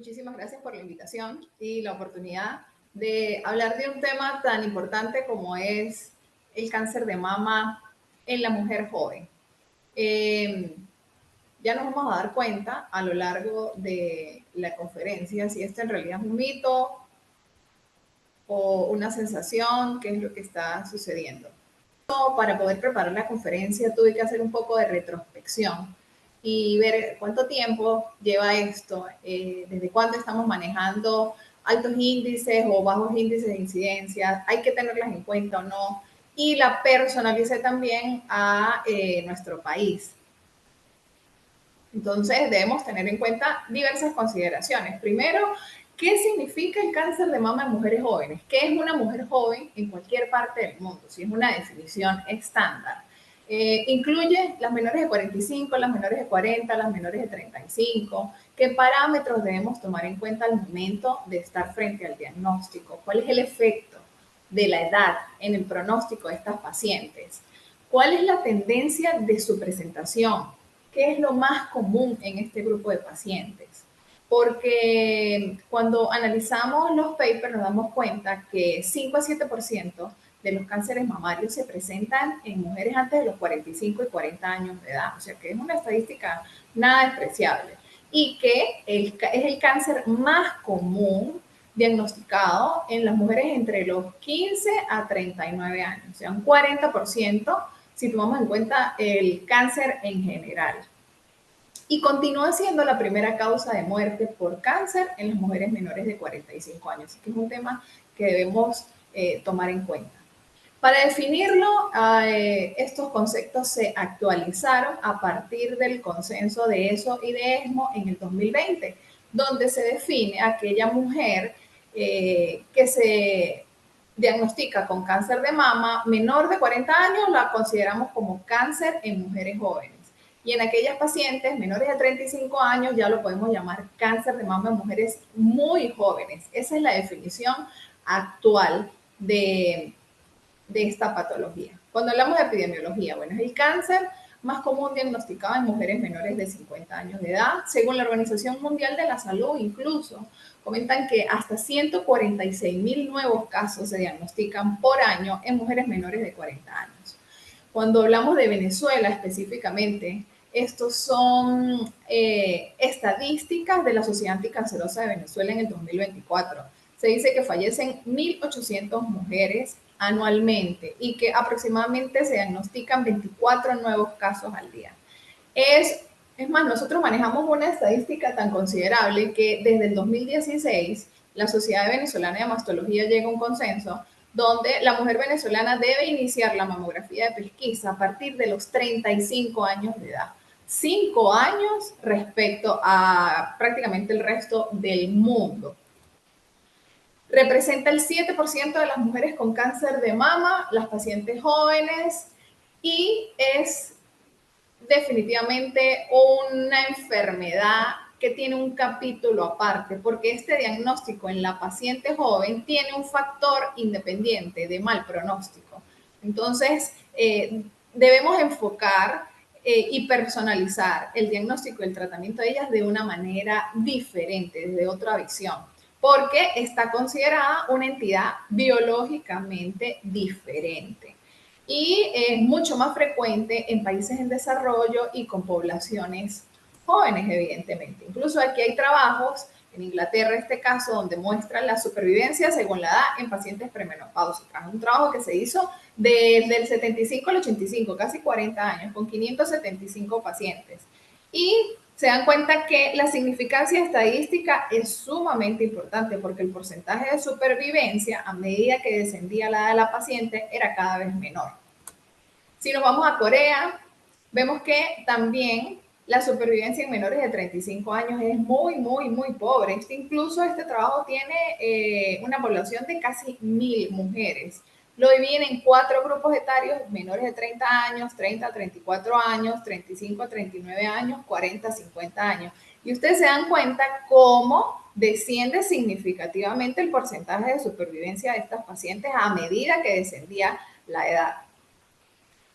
Muchísimas gracias por la invitación y la oportunidad de hablar de un tema tan importante como es el cáncer de mama en la mujer joven. Eh, ya nos vamos a dar cuenta a lo largo de la conferencia si esto en realidad es un mito o una sensación, qué es lo que está sucediendo. Para poder preparar la conferencia tuve que hacer un poco de retrospección y ver cuánto tiempo lleva esto, desde cuándo estamos manejando altos índices o bajos índices de incidencia, hay que tenerlas en cuenta o no, y la personalicé también a nuestro país. Entonces debemos tener en cuenta diversas consideraciones. Primero, ¿qué significa el cáncer de mama en mujeres jóvenes? ¿Qué es una mujer joven en cualquier parte del mundo? Si es una definición estándar. Incluye las menores de 45, las menores de 40, las menores de 35. ¿Qué parámetros debemos tomar en cuenta al momento de estar frente al diagnóstico? ¿Cuál es el efecto de la edad en el pronóstico de estas pacientes? ¿Cuál es la tendencia de su presentación? ¿Qué es lo más común en este grupo de pacientes? Porque cuando analizamos los papers nos damos cuenta que 5 a 7% de los cánceres mamarios se presentan en mujeres antes de los 45 y 40 años de edad. O sea que es una estadística nada despreciable. Y que es el cáncer más común diagnosticado en las mujeres entre los 15 a 39 años. O sea, un 40% si tomamos en cuenta el cáncer en general. Y continúa siendo la primera causa de muerte por cáncer en las mujeres menores de 45 años. Así que es un tema que debemos tomar en cuenta. Para definirlo, estos conceptos se actualizaron a partir del consenso de ESO y de ESMO en el 2020, donde se define aquella mujer que se diagnostica con cáncer de mama menor de 40 años, la consideramos como cáncer en mujeres jóvenes. Y en aquellas pacientes menores de 35 años ya lo podemos llamar cáncer de mama en mujeres muy jóvenes. Esa es la definición actual de esta patología. Cuando hablamos de epidemiología, bueno, es el cáncer más común diagnosticado en mujeres menores de 50 años de edad. Según la Organización Mundial de la Salud, incluso comentan que hasta 146,000 nuevos casos se diagnostican por año en mujeres menores de 40 años. Cuando hablamos de Venezuela específicamente, estos son estadísticas de la Sociedad Anticancerosa de Venezuela en el 2024. Se dice que fallecen 1.800 mujeres anualmente y que aproximadamente se diagnostican 24 nuevos casos al día. Es más, nosotros manejamos una estadística tan considerable que desde el 2016 la Sociedad Venezolana de Mastología llega a un consenso donde la mujer venezolana debe iniciar la mamografía de pesquisa a partir de los 35 años de edad. 5 años respecto a prácticamente el resto del mundo. Representa el 7% de las mujeres con cáncer de mama, las pacientes jóvenes, y es definitivamente una enfermedad que tiene un capítulo aparte, porque este diagnóstico en la paciente joven tiene un factor independiente de mal pronóstico. Entonces, debemos enfocar y personalizar el diagnóstico y el tratamiento de ellas de una manera diferente, desde otra visión, porque está considerada una entidad biológicamente diferente y es mucho más frecuente en países en desarrollo y con poblaciones jóvenes, evidentemente. Incluso aquí hay trabajos, en Inglaterra este caso, donde muestran la supervivencia según la edad en pacientes premenopáusicas. Un trabajo que se hizo desde el 75 al 85, casi 40 años, con 575 pacientes. Y se dan cuenta que la significancia estadística es sumamente importante porque el porcentaje de supervivencia a medida que descendía la edad de la paciente era cada vez menor. Si nos vamos a Corea, vemos que también la supervivencia en menores de 35 años es muy, muy, muy pobre. Incluso este trabajo tiene una población de casi 1.000 mujeres. Lo dividen en 4 grupos etarios: menores de 30 años, 30 a 34 años, 35 a 39 años, 40 a 50 años. Y ustedes se dan cuenta cómo desciende significativamente el porcentaje de supervivencia de estas pacientes a medida que descendía la edad.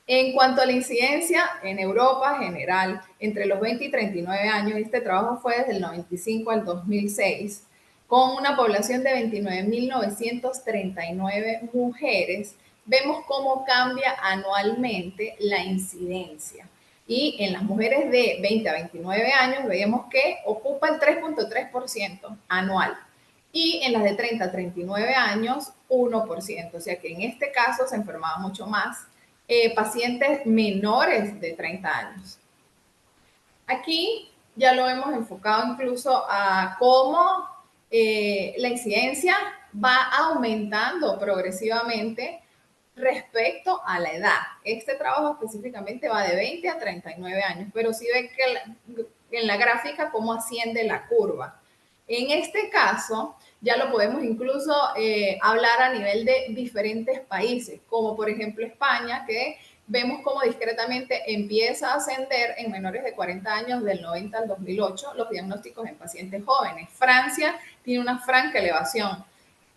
En cuanto a la incidencia en Europa general, entre los 20 y 39 años, este trabajo fue desde el 95 al 2006, con una población de 29.939 mujeres. Vemos cómo cambia anualmente la incidencia. Y en las mujeres de 20 a 29 años veíamos que ocupa el 3.3% anual. Y en las de 30 a 39 años, 1%. O sea que en este caso se enfermaba mucho más pacientes menores de 30 años. Aquí ya lo hemos enfocado incluso a cómo la incidencia va aumentando progresivamente respecto a la edad. Este trabajo específicamente va de 20 a 39 años, pero sí ve que en la gráfica cómo asciende la curva. En este caso, ya lo podemos incluso hablar a nivel de diferentes países, como por ejemplo España, que vemos cómo discretamente empieza a ascender en menores de 40 años del 90 al 2008 los diagnósticos en pacientes jóvenes. Francia tiene una franca elevación.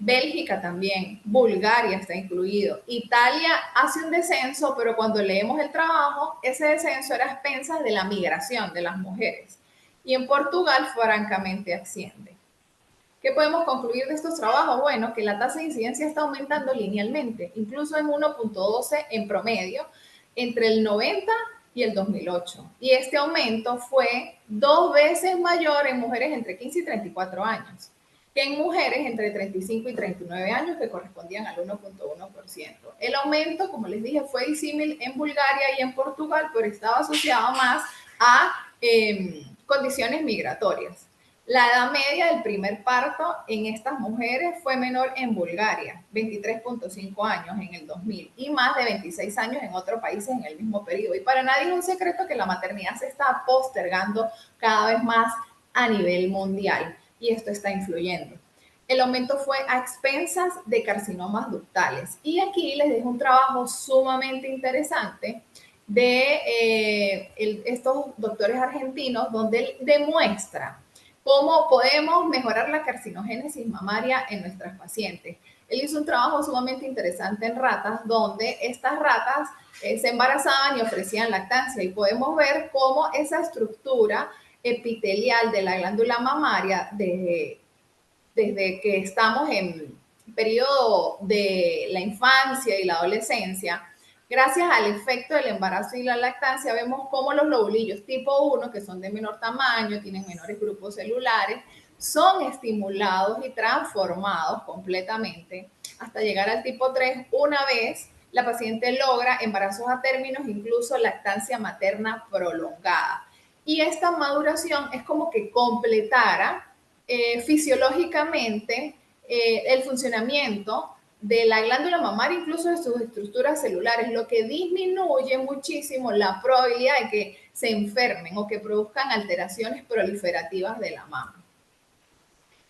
Bélgica también, Bulgaria está incluido. Italia hace un descenso, pero cuando leemos el trabajo, ese descenso era a expensas de la migración de las mujeres. Y en Portugal, francamente, asciende. ¿Qué podemos concluir de estos trabajos? Bueno, que la tasa de incidencia está aumentando linealmente, incluso en 1.12 en promedio, entre el 90 y el 2008. Y este aumento fue 2 veces mayor en mujeres entre 15 y 34 años que en mujeres entre 35 y 39 años, que correspondían al 1.1%. El aumento, como les dije, fue disímil en Bulgaria y en Portugal, pero estaba asociado más a condiciones migratorias. La edad media del primer parto en estas mujeres fue menor en Bulgaria, 23.5 años en el 2000 y más de 26 años en otros países en el mismo periodo. Y para nadie es un secreto que la maternidad se está postergando cada vez más a nivel mundial y esto está influyendo. El aumento fue a expensas de carcinomas ductales. Y aquí les dejo un trabajo sumamente interesante de estos doctores argentinos donde él demuestra cómo podemos mejorar la carcinogénesis mamaria en nuestras pacientes. Él hizo un trabajo sumamente interesante en ratas, donde estas ratas se embarazaban y ofrecían lactancia, y podemos ver cómo esa estructura epitelial de la glándula mamaria, desde que estamos en periodo de la infancia y la adolescencia, gracias al efecto del embarazo y la lactancia, vemos cómo los lobulillos tipo 1, que son de menor tamaño, tienen menores grupos celulares, son estimulados y transformados completamente hasta llegar al tipo 3 una vez la paciente logra embarazos a términos, incluso lactancia materna prolongada. Y esta maduración es como que completara fisiológicamente el funcionamiento de la glándula mamaria, incluso de sus estructuras celulares, lo que disminuye muchísimo la probabilidad de que se enfermen o que produzcan alteraciones proliferativas de la mama.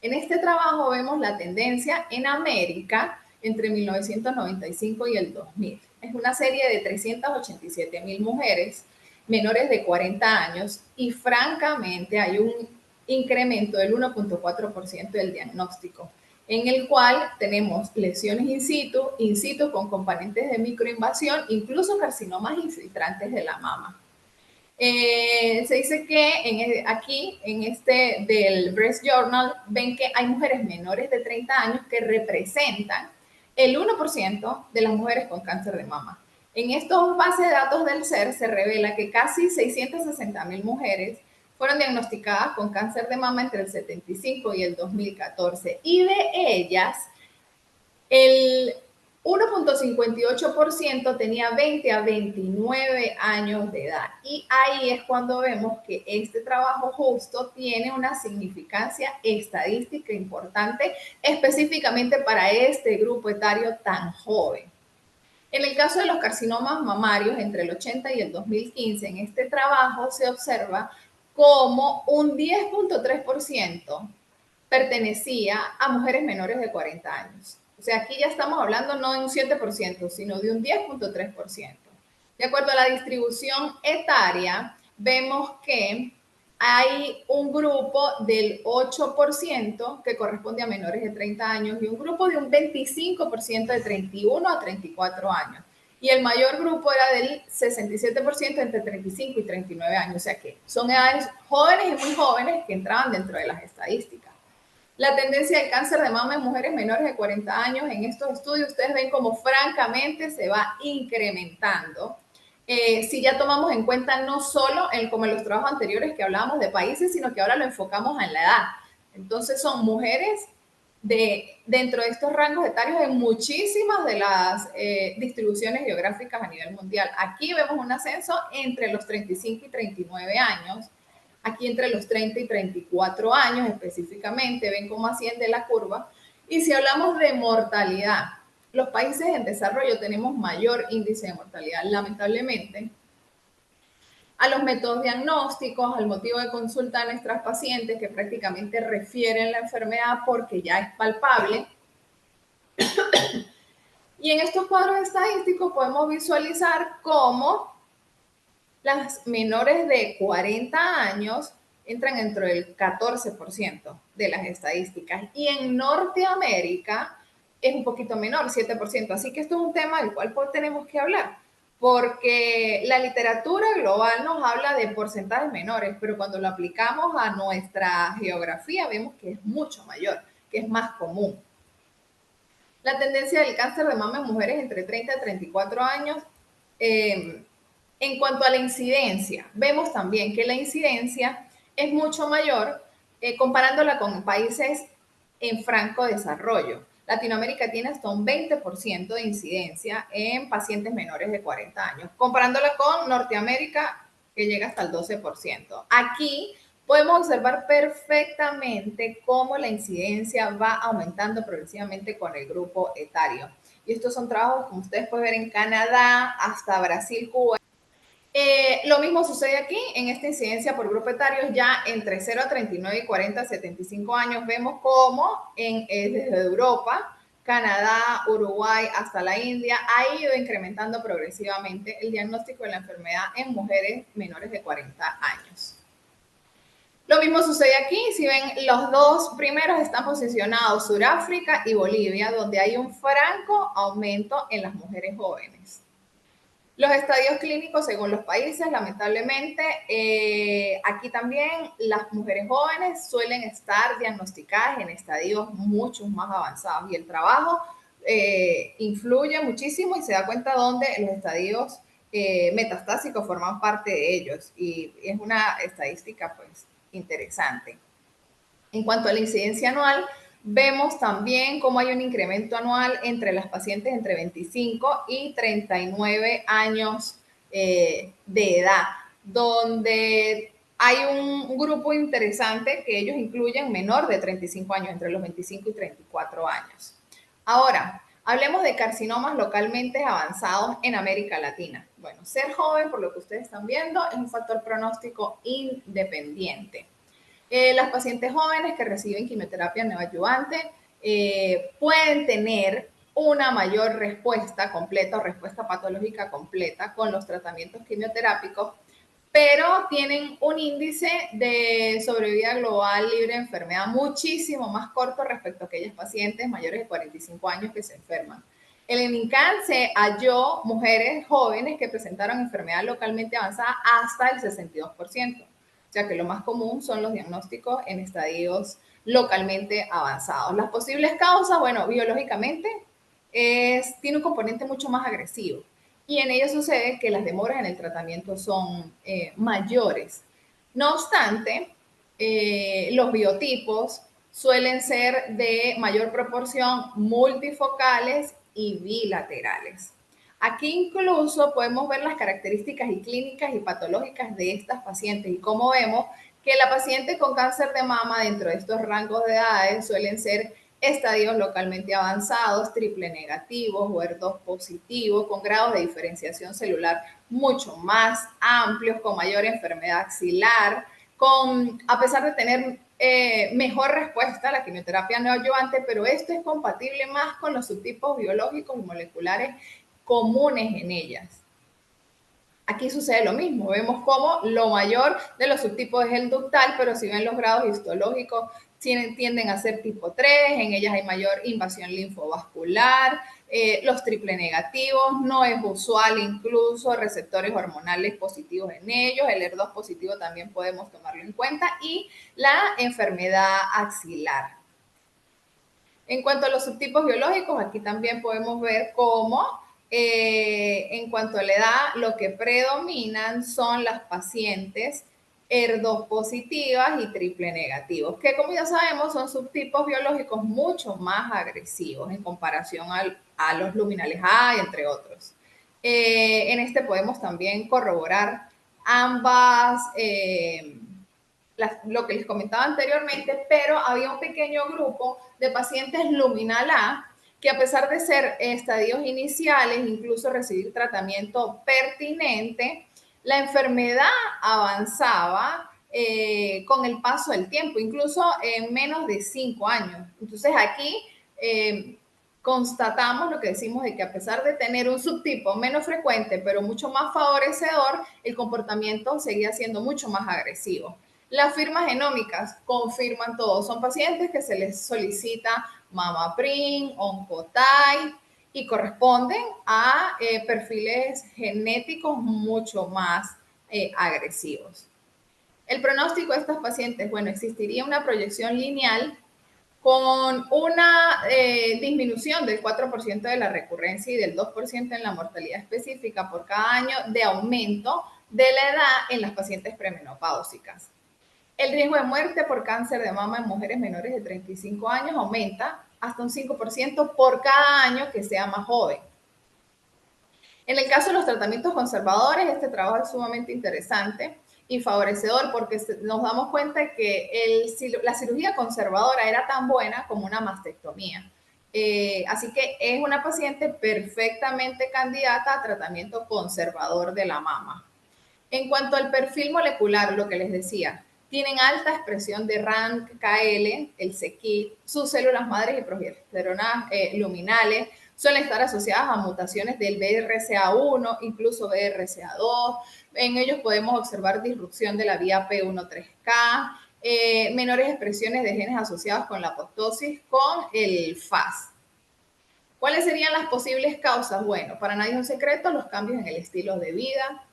En este trabajo vemos la tendencia en América entre 1995 y el 2000. Es una serie de 387.000 mujeres menores de 40 años y francamente hay un incremento del 1.4% del diagnóstico, en el cual tenemos lesiones in situ con componentes de microinvasión, incluso carcinomas infiltrantes de la mama. Se dice que aquí, en este del Breast Journal, ven que hay mujeres menores de 30 años que representan el 1% de las mujeres con cáncer de mama. En estos bases de datos del SER se revela que casi 660.000 mujeres fueron diagnosticadas con cáncer de mama entre el 75 y el 2014. Y de ellas, el 1.58% tenía 20 a 29 años de edad. Y ahí es cuando vemos que este trabajo justo tiene una significancia estadística importante, específicamente para este grupo etario tan joven. En el caso de los carcinomas mamarios, entre el 80 y el 2015, en este trabajo se observa como un 10.3% pertenecía a mujeres menores de 40 años. O sea, aquí ya estamos hablando no de un 7%, sino de un 10.3%. De acuerdo a la distribución etaria, vemos que hay un grupo del 8% que corresponde a menores de 30 años y un grupo de un 25% de 31 a 34 años. y el mayor grupo era del 67% entre 35 y 39 años, o sea que son edades jóvenes y muy jóvenes que entraban dentro de las estadísticas. La tendencia del cáncer de mama en mujeres menores de 40 años en estos estudios, ustedes ven como francamente se va incrementando. Si ya tomamos en cuenta no solo como en los trabajos anteriores que hablábamos de países, sino que ahora lo enfocamos en la edad. Entonces son mujeres dentro de estos rangos etarios en muchísimas de las distribuciones geográficas a nivel mundial. Aquí vemos un ascenso entre los 35 y 39 años, aquí entre los 30 y 34 años específicamente, ven cómo asciende la curva. Y si hablamos de mortalidad, los países en desarrollo tenemos mayor índice de mortalidad, lamentablemente. A los métodos diagnósticos, al motivo de consulta de nuestras pacientes que prácticamente refieren la enfermedad porque ya es palpable. Y en estos cuadros estadísticos podemos visualizar cómo las menores de 40 años entran dentro del 14% de las estadísticas y en Norteamérica es un poquito menor, 7%. Así que esto es un tema del cual tenemos que hablar, porque la literatura global nos habla de porcentajes menores, pero cuando lo aplicamos a nuestra geografía vemos que es mucho mayor, que es más común. La tendencia del cáncer de mama en mujeres entre 30 y 34 años, en cuanto a la incidencia, vemos también que la incidencia es mucho mayor comparándola con países en franco desarrollo. Latinoamérica tiene hasta un 20% de incidencia en pacientes menores de 40 años, comparándola con Norteamérica, que llega hasta el 12%. Aquí podemos observar perfectamente cómo la incidencia va aumentando progresivamente con el grupo etario. Y estos son trabajos, como ustedes pueden ver, en Canadá, hasta Brasil, Cuba. Lo mismo sucede aquí en esta incidencia por grupo etario, ya entre 0 a 39 y 40 a 75 años, vemos cómo desde Europa, Canadá, Uruguay hasta la India ha ido incrementando progresivamente el diagnóstico de la enfermedad en mujeres menores de 40 años. Lo mismo sucede aquí, si ven, los dos primeros están posicionados, Sudáfrica y Bolivia, donde hay un franco aumento en las mujeres jóvenes. Los estadios clínicos según los países, lamentablemente, aquí también las mujeres jóvenes suelen estar diagnosticadas en estadios mucho más avanzados y el trabajo influye muchísimo y se da cuenta donde los estadios metastásicos forman parte de ellos y es una estadística pues interesante. En cuanto a la incidencia anual, vemos también cómo hay un incremento anual entre las pacientes entre 25 y 39 años de edad, donde hay un grupo interesante que ellos incluyen menor de 35 años, entre los 25 y 34 años. Ahora, hablemos de carcinomas localmente avanzados en América Latina. Bueno, ser joven, por lo que ustedes están viendo, es un factor pronóstico independiente. Las pacientes jóvenes que reciben quimioterapia neoadyuvante pueden tener una mayor respuesta completa o respuesta patológica completa con los tratamientos quimioterápicos, pero tienen un índice de sobrevida global libre de enfermedad muchísimo más corto respecto a aquellas pacientes mayores de 45 años que se enferman. El ENICAN se halló mujeres jóvenes que presentaron enfermedad localmente avanzada hasta el 62%. O sea que lo más común son los diagnósticos en estadios localmente avanzados. Las posibles causas, bueno, biológicamente tiene un componente mucho más agresivo y en ello sucede que las demoras en el tratamiento son mayores. No obstante, los biotipos suelen ser de mayor proporción multifocales y bilaterales. Aquí incluso podemos ver las características y clínicas y patológicas de estas pacientes y cómo vemos que la paciente con cáncer de mama dentro de estos rangos de edades suelen ser estadios localmente avanzados, triple negativos, HER2 positivos, con grados de diferenciación celular mucho más amplios, con mayor enfermedad axilar, a pesar de tener mejor respuesta a la quimioterapia neoadyuvante, pero esto es compatible más con los subtipos biológicos y moleculares comunes en ellas. Aquí sucede lo mismo, vemos como lo mayor de los subtipos es el ductal, pero si ven los grados histológicos tienden a ser tipo 3, en ellas hay mayor invasión linfovascular, los triple negativos, no es usual incluso receptores hormonales positivos en ellos, el ER2 positivo también podemos tomarlo en cuenta, y la enfermedad axilar. En cuanto a los subtipos biológicos, aquí también podemos ver cómo en cuanto a la edad, lo que predominan son las pacientes ER2 positivas y triple negativos, que como ya sabemos son subtipos biológicos mucho más agresivos en comparación a los luminales A, entre otros. En este podemos también corroborar ambas, lo que les comentaba anteriormente, pero había un pequeño grupo de pacientes luminal A que a pesar de ser estadios iniciales, incluso recibir tratamiento pertinente, la enfermedad avanzaba con el paso del tiempo, incluso en menos de 5 años. Entonces aquí constatamos lo que decimos de que a pesar de tener un subtipo menos frecuente, pero mucho más favorecedor, el comportamiento seguía siendo mucho más agresivo. Las firmas genómicas confirman todo. Son pacientes que se les solicita MammaPrint, Oncotype y corresponden a perfiles genéticos mucho más agresivos. El pronóstico de estos pacientes, bueno, existiría una proyección lineal con una disminución del 4% de la recurrencia y del 2% en la mortalidad específica por cada año de aumento de la edad en las pacientes premenopáusicas. El riesgo de muerte por cáncer de mama en mujeres menores de 35 años aumenta hasta un 5% por cada año que sea más joven. En el caso de los tratamientos conservadores, este trabajo es sumamente interesante y favorecedor porque nos damos cuenta de que la cirugía conservadora era tan buena como una mastectomía. Así que es una paciente perfectamente candidata a tratamiento conservador de la mama. En cuanto al perfil molecular, lo que les decía, tienen alta expresión de RANKL, el c-KIT, sus células madres y progesteronas luminales suelen estar asociadas a mutaciones del BRCA1, incluso BRCA2. En ellos podemos observar disrupción de la vía P13K, menores expresiones de genes asociados con la apoptosis con el FAS. ¿Cuáles serían las posibles causas? Bueno, para nadie es un secreto los cambios en el estilo de vida,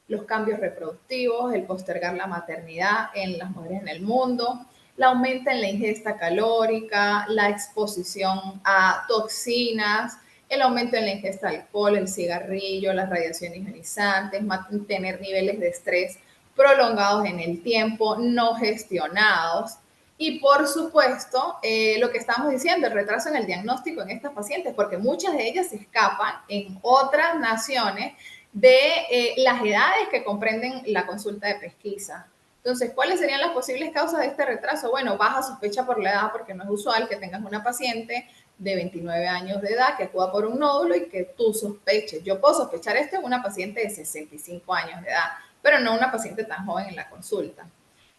los cambios reproductivos, el postergar la maternidad en las mujeres en el mundo, la aumento en la ingesta calórica, la exposición a toxinas, el aumento en la ingesta de alcohol, el cigarrillo, las radiaciones ionizantes, mantener niveles de estrés prolongados en el tiempo, no gestionados. Y por supuesto, lo que estamos diciendo, el retraso en el diagnóstico en estas pacientes, porque muchas de ellas se escapan en otras naciones de las edades que comprenden la consulta de pesquisa. Entonces, ¿cuáles serían las posibles causas de este retraso? Bueno, baja sospecha por la edad, porque no es usual que tengas una paciente de 29 años de edad que acuda por un nódulo y que tú sospeches. Yo puedo sospechar esto en una paciente de 65 años de edad, pero no una paciente tan joven en la consulta.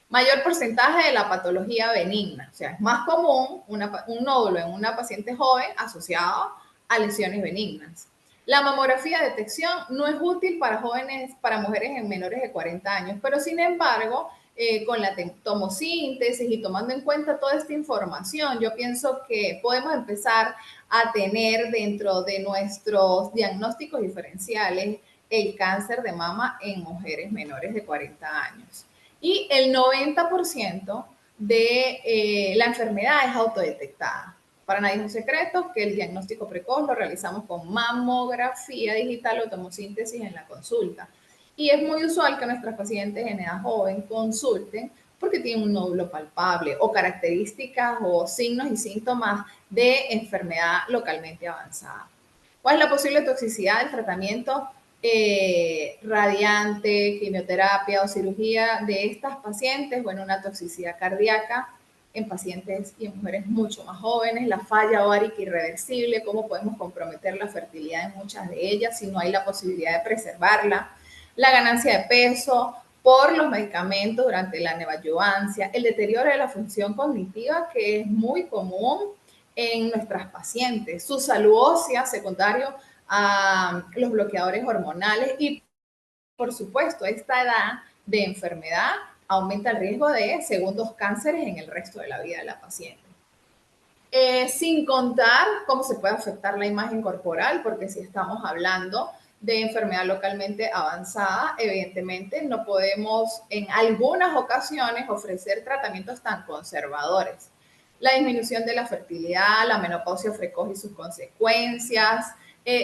Mayor porcentaje de la patología benigna, o sea, es más común un nódulo en una paciente joven asociado a lesiones benignas. La mamografía de detección no es útil para jóvenes, para mujeres en menores de 40 años, pero sin embargo, con la tomosíntesis y tomando en cuenta toda esta información, yo pienso que podemos empezar a tener dentro de nuestros diagnósticos diferenciales el cáncer de mama en mujeres menores de 40 años. Y el 90% de la enfermedad es autodetectada. Para nadie es un secreto que el diagnóstico precoz lo realizamos con mamografía digital o tomosíntesis en la consulta. Y es muy usual que nuestras pacientes en edad joven consulten porque tienen un nódulo palpable o características o signos y síntomas de enfermedad localmente avanzada. ¿Cuál es la posible toxicidad del tratamiento radiante, quimioterapia o cirugía de estas pacientes? Bueno, una toxicidad cardíaca en pacientes y en mujeres mucho más jóvenes, la falla ovárica irreversible, cómo podemos comprometer la fertilidad en muchas de ellas si no hay la posibilidad de preservarla, la ganancia de peso por los medicamentos durante la neoadyuvancia, el deterioro de la función cognitiva que es muy común en nuestras pacientes, su salud ósea secundario a los bloqueadores hormonales y, por supuesto, esta edad de enfermedad aumenta el riesgo de segundos cánceres en el resto de la vida de la paciente. Sin contar cómo se puede afectar la imagen corporal, porque si estamos hablando de enfermedad localmente avanzada, evidentemente no podemos en algunas ocasiones ofrecer tratamientos tan conservadores. La disminución de la fertilidad, la menopausia precoz y sus consecuencias,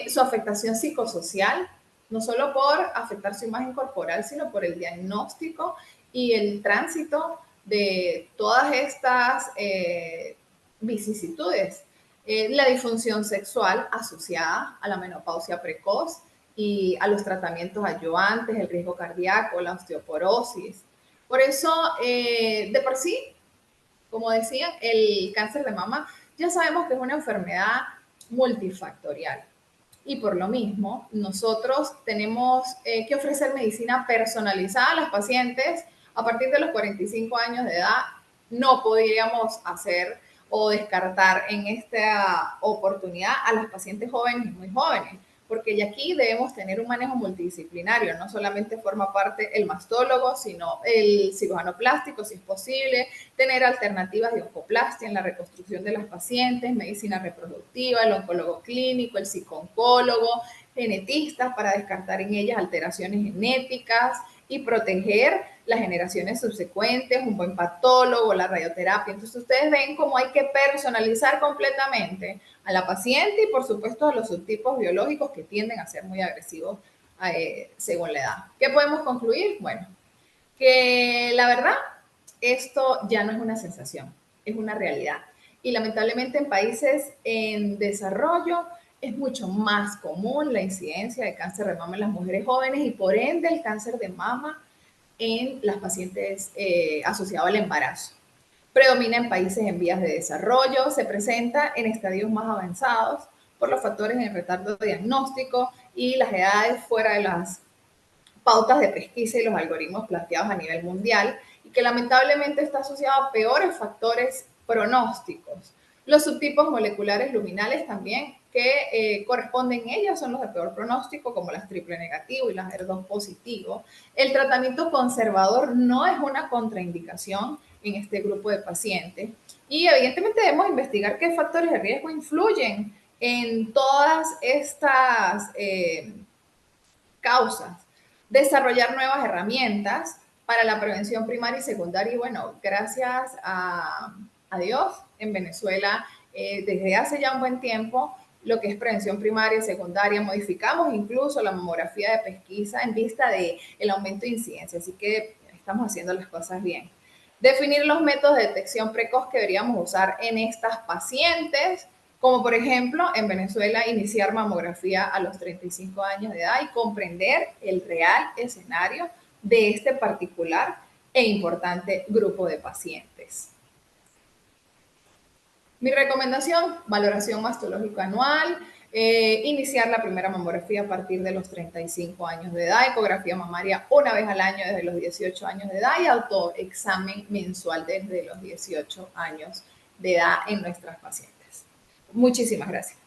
su afectación psicosocial, no solo por afectar su imagen corporal, sino por el diagnóstico y el tránsito de todas estas vicisitudes. La disfunción sexual asociada a la menopausia precoz y a los tratamientos adyuvantes, el riesgo cardíaco, la osteoporosis. Por eso, de por sí, como decía, el cáncer de mama ya sabemos que es una enfermedad multifactorial. Y por lo mismo, nosotros tenemos que ofrecer medicina personalizada a las pacientes a partir de los 45 años de edad. No podríamos hacer o descartar en esta oportunidad a las pacientes jóvenes y muy jóvenes, porque ya aquí debemos tener un manejo multidisciplinario, no solamente forma parte el mastólogo, sino el cirujano plástico, si es posible, tener alternativas de oncoplastia en la reconstrucción de las pacientes, medicina reproductiva, el oncólogo clínico, el psicooncólogo, genetistas para descartar en ellas alteraciones genéticas y proteger las generaciones subsecuentes, un buen patólogo, la radioterapia. Entonces ustedes ven cómo hay que personalizar completamente a la paciente y por supuesto a los subtipos biológicos que tienden a ser muy agresivos según la edad. ¿Qué podemos concluir? Bueno, que la verdad, esto ya no es una sensación, es una realidad. Y lamentablemente en países en desarrollo es mucho más común la incidencia de cáncer de mama en las mujeres jóvenes y por ende el cáncer de mama en las pacientes asociado al embarazo. Predomina en países en vías de desarrollo, se presenta en estadios más avanzados por los factores en retardo diagnóstico y las edades fuera de las pautas de pesquisa y los algoritmos planteados a nivel mundial y que lamentablemente está asociado a peores factores pronósticos. Los subtipos moleculares luminales también que corresponden ellas son los de peor pronóstico, como las triple negativo y las HER2 positivo. El tratamiento conservador no es una contraindicación en este grupo de pacientes y evidentemente debemos investigar qué factores de riesgo influyen en todas estas causas. Desarrollar nuevas herramientas para la prevención primaria y secundaria. Y bueno, gracias a Dios, en Venezuela, desde hace ya un buen tiempo, lo que es prevención primaria y secundaria, modificamos incluso la mamografía de pesquisa en vista del aumento de incidencia. Así que estamos haciendo las cosas bien. Definir los métodos de detección precoz que deberíamos usar en estas pacientes, como por ejemplo en Venezuela iniciar mamografía a los 35 años de edad y comprender el real escenario de este particular e importante grupo de pacientes. Mi recomendación, valoración mastológica anual, iniciar la primera mamografía a partir de los 35 años de edad, ecografía mamaria una vez al año desde los 18 años de edad y autoexamen mensual desde los 18 años de edad en nuestras pacientes. Muchísimas gracias.